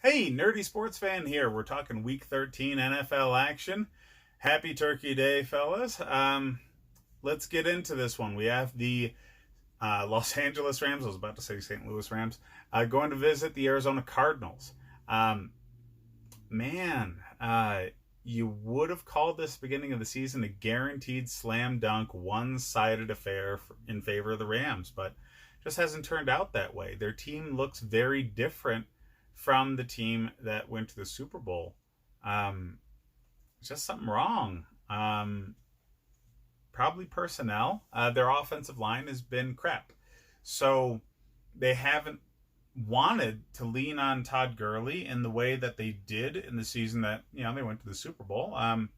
Hey, nerdy sports fan here. We're talking Week 13 NFL action. Happy Turkey Day, fellas. Let's get into this one. We have the Los Angeles Rams. I was about to say St. Louis Rams. Going to visit the Arizona Cardinals. Um, man, you would have called this beginning of the season a guaranteed slam dunk, one-sided affair in favor of the Rams, but just hasn't turned out that way. Their team looks very different from the team that went to the Super Bowl. Um, just something wrong. Probably personnel. Their offensive line has been crap. So they haven't wanted to lean on Todd Gurley in the way that they did in the season that they went to the Super Bowl. And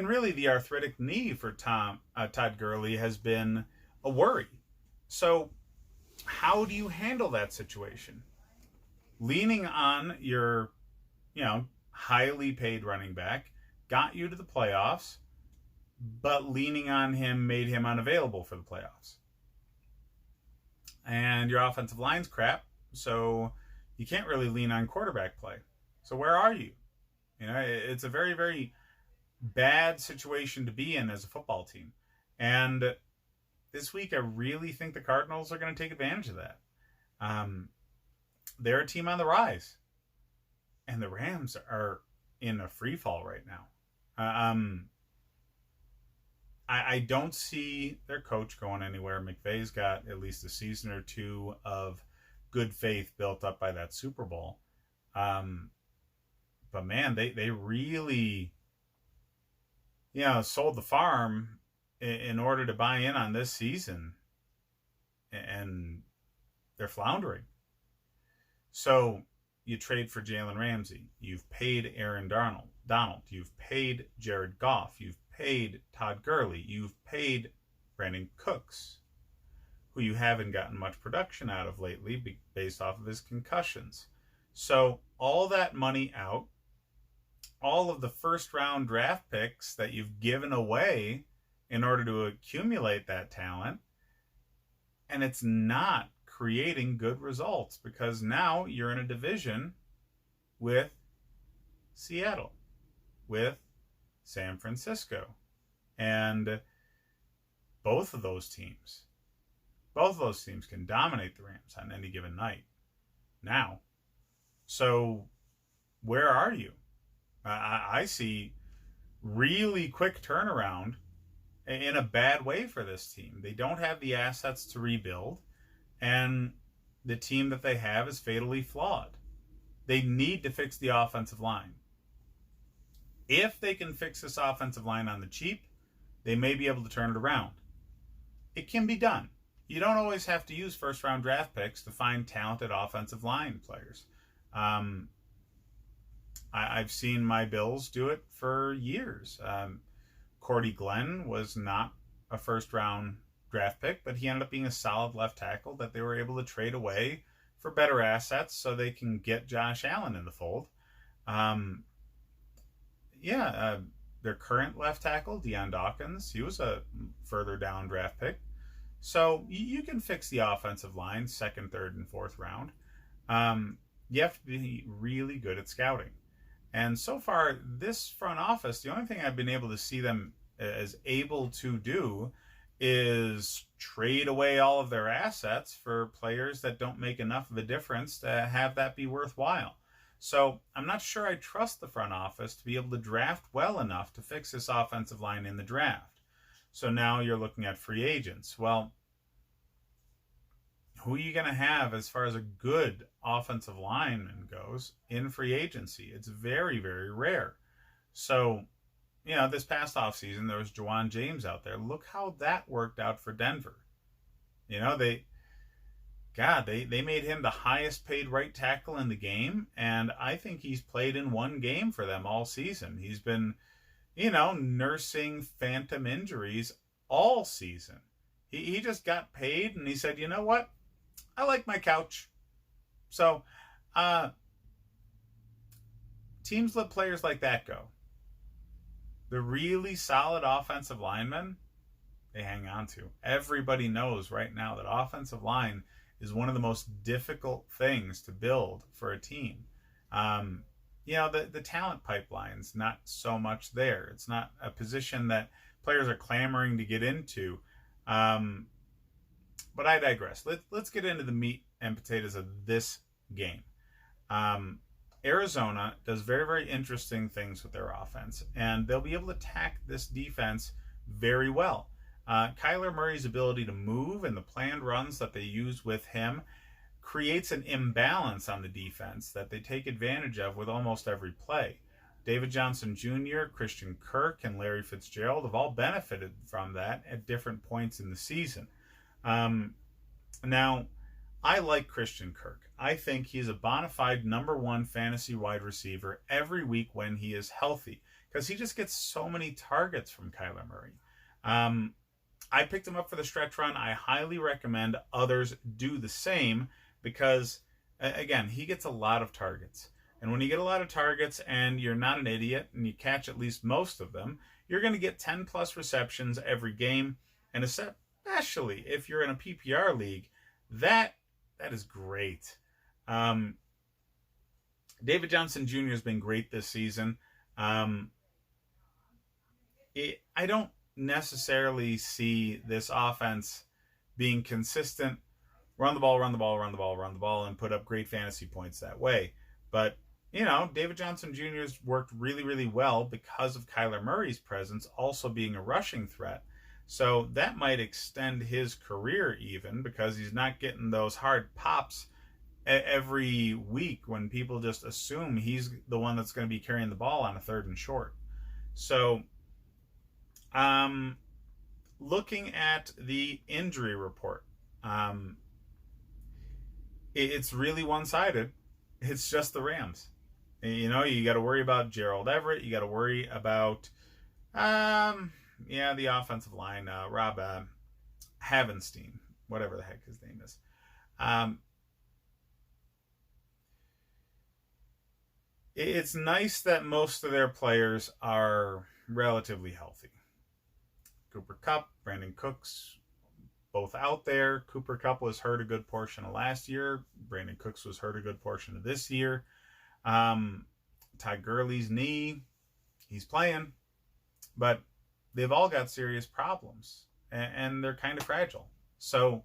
really, the arthritic knee for Todd Gurley has been a worry. So how do you handle that situation? Leaning on your, highly paid running back got you to the playoffs, but leaning on him made him unavailable for the playoffs. And your offensive line's crap, so you can't really lean on quarterback play. So where are you? It's a very, very bad situation to be in as a football team. And this week, I really think the Cardinals are going to take advantage of that. They're a team on the rise, and the Rams are in a free fall right now. I don't see their coach going anywhere. McVay's got at least a season or two of good faith built up by that Super Bowl. But man, they really, sold the farm in order to buy in on this season, and they're floundering. So you trade for Jalen Ramsey. You've paid Aaron Donald. You've paid Jared Goff. You've paid Todd Gurley. You've paid Brandon Cooks, who you haven't gotten much production out of lately based off of his concussions. So all that money out, all of the first round draft picks that you've given away in order to accumulate that talent, and it's not creating good results because now you're in a division with Seattle, with San Francisco, and both of those teams can dominate the Rams on any given night now. So where are you? I see really quick turnaround in a bad way for this team. They don't have the assets to rebuild, and the team that they have is fatally flawed. They need to fix the offensive line. If they can fix this offensive line on the cheap, they may be able to turn it around. It can be done. You don't always have to use first round draft picks to find talented offensive line players. I've seen my Bills do it for years. Cordy Glenn was not a first round draft pick, but he ended up being a solid left tackle that they were able to trade away for better assets so they can get Josh Allen in the fold. Their current left tackle, Deion Dawkins, he was a further down draft pick. So you can fix the offensive line second, third, and fourth round. You have to be really good at scouting. And so far, this front office, the only thing I've been able to see them as able to do is trade away all of their assets for players that don't make enough of a difference to have that be worthwhile. So I'm not sure I trust the front office to be able to draft well enough to fix this offensive line in the draft. So now you're looking at free agents. Well, who are you going to have as far as a good offensive lineman goes in free agency? It's very, very rare. So, this past offseason, there was Jawan James out there. Look how that worked out for Denver. They made him the highest paid right tackle in the game, and I think he's played in one game for them all season. He's been, nursing phantom injuries all season. He just got paid, and he said, you know what? I like my couch. So, teams let players like that go. The really solid offensive linemen, they hang on to. Everybody knows right now that offensive line is one of the most difficult things to build for a team. The talent pipeline's not so much there. It's not a position that players are clamoring to get into. But I digress. Let's get into the meat and potatoes of this game. Arizona does very, very interesting things with their offense, and they'll be able to attack this defense very well. Kyler Murray's ability to move and the planned runs that they use with him creates an imbalance on the defense that they take advantage of with almost every play. David Johnson Jr., Christian Kirk, and Larry Fitzgerald have all benefited from that at different points in the season. Now, I like Christian Kirk. I think he's a bona fide number one fantasy wide receiver every week when he is healthy, because he just gets so many targets from Kyler Murray. I picked him up for the stretch run. I highly recommend others do the same because, again, he gets a lot of targets. And when you get a lot of targets and you're not an idiot and you catch at least most of them, you're going to get 10 plus receptions every game. And especially if you're in a PPR league, that is great. David Johnson Jr. has been great this season. I don't necessarily see this offense being consistent. Run the ball, and put up great fantasy points that way. But, David Johnson Jr. has worked really, really well because of Kyler Murray's presence also being a rushing threat. So that might extend his career even, because he's not getting those hard pops every week when people just assume he's the one that's going to be carrying the ball on a 3rd and short. So, looking at the injury report, it's really one-sided. It's just the Rams. You got to worry about Gerald Everett. You got to worry about, the offensive line, Rob Havenstein, whatever the heck his name is. It's nice that most of their players are relatively healthy. Cooper Kupp, Brandon Cooks, both out there. Cooper Kupp was hurt a good portion of last year. Brandon Cooks was hurt a good portion of this year. Todd Gurley's knee, he's playing, but they've all got serious problems, and they're kind of fragile. So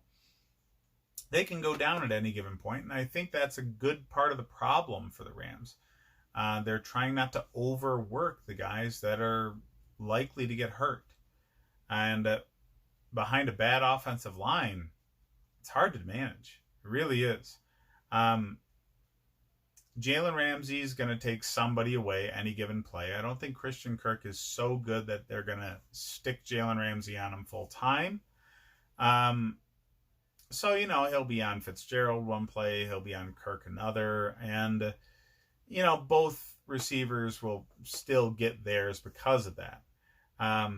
they can go down at any given point, and I think that's a good part of the problem for the Rams. They're trying not to overwork the guys that are likely to get hurt. And behind a bad offensive line, it's hard to manage. It really is. Jalen Ramsey's going to take somebody away any given play. I don't think Christian Kirk is so good that they're going to stick Jalen Ramsey on him full time. So, he'll be on Fitzgerald one play, he'll be on Kirk another, and, both receivers will still get theirs because of that. I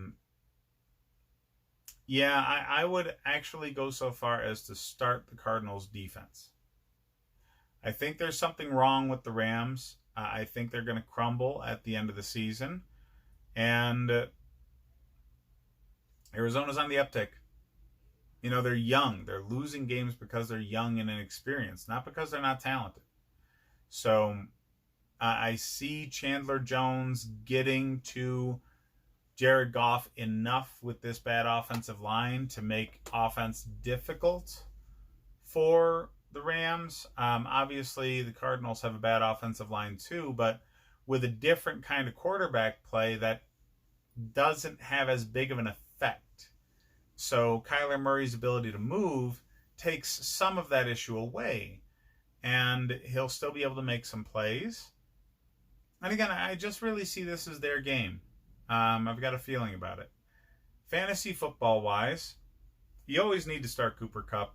would actually go so far as to start the Cardinals defense. I think there's something wrong with the Rams. I think they're going to crumble at the end of the season. And Arizona's on the uptick. They're young. They're losing games because they're young and inexperienced, not because they're not talented. So I see Chandler Jones getting to Jared Goff enough with this bad offensive line to make offense difficult for the Rams. Obviously, the Cardinals have a bad offensive line too, but with a different kind of quarterback play that doesn't have as big of an effect. So Kyler Murray's ability to move takes some of that issue away, and he'll still be able to make some plays. And again, I just really see this as their game. I've got a feeling about it. Fantasy football-wise, you always need to start Cooper Kupp.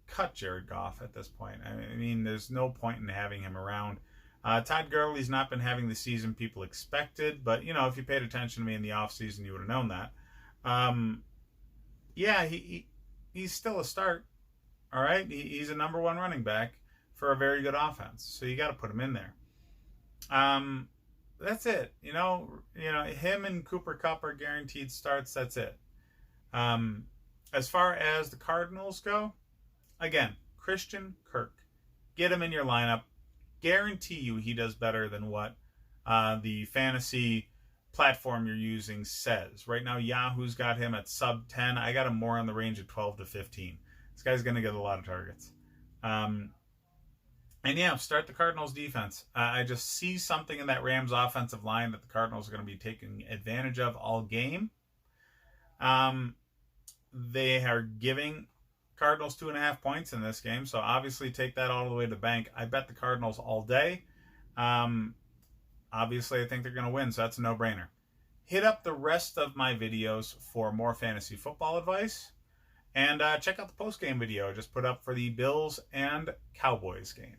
Cut Jared Goff at this point. I mean, there's no point in having him around. Todd Gurley's not been having the season people expected, but, if you paid attention to me in the offseason, you would have known that. He's still a start, all right? He's a number one running back for a very good offense, so you got to put him in there. That's it. Him and Cooper Kupp are guaranteed starts. That's it. As far as the Cardinals go, Again, Christian Kirk. Get him in your lineup. Guarantee you he does better than what the fantasy platform you're using says. Right now, Yahoo's got him at sub 10. I got him more on the range of 12 to 15. This guy's going to get a lot of targets. And yeah, start the Cardinals defense. I just see something in that Rams offensive line that the Cardinals are going to be taking advantage of all game. They are giving Cardinals 2.5 points in this game, so obviously take that all the way to the bank. I bet the Cardinals all day. Obviously, I think they're going to win, so that's a no-brainer. Hit up the rest of my videos for more fantasy football advice. And check out the post-game video I just put up for the Bills and Cowboys game.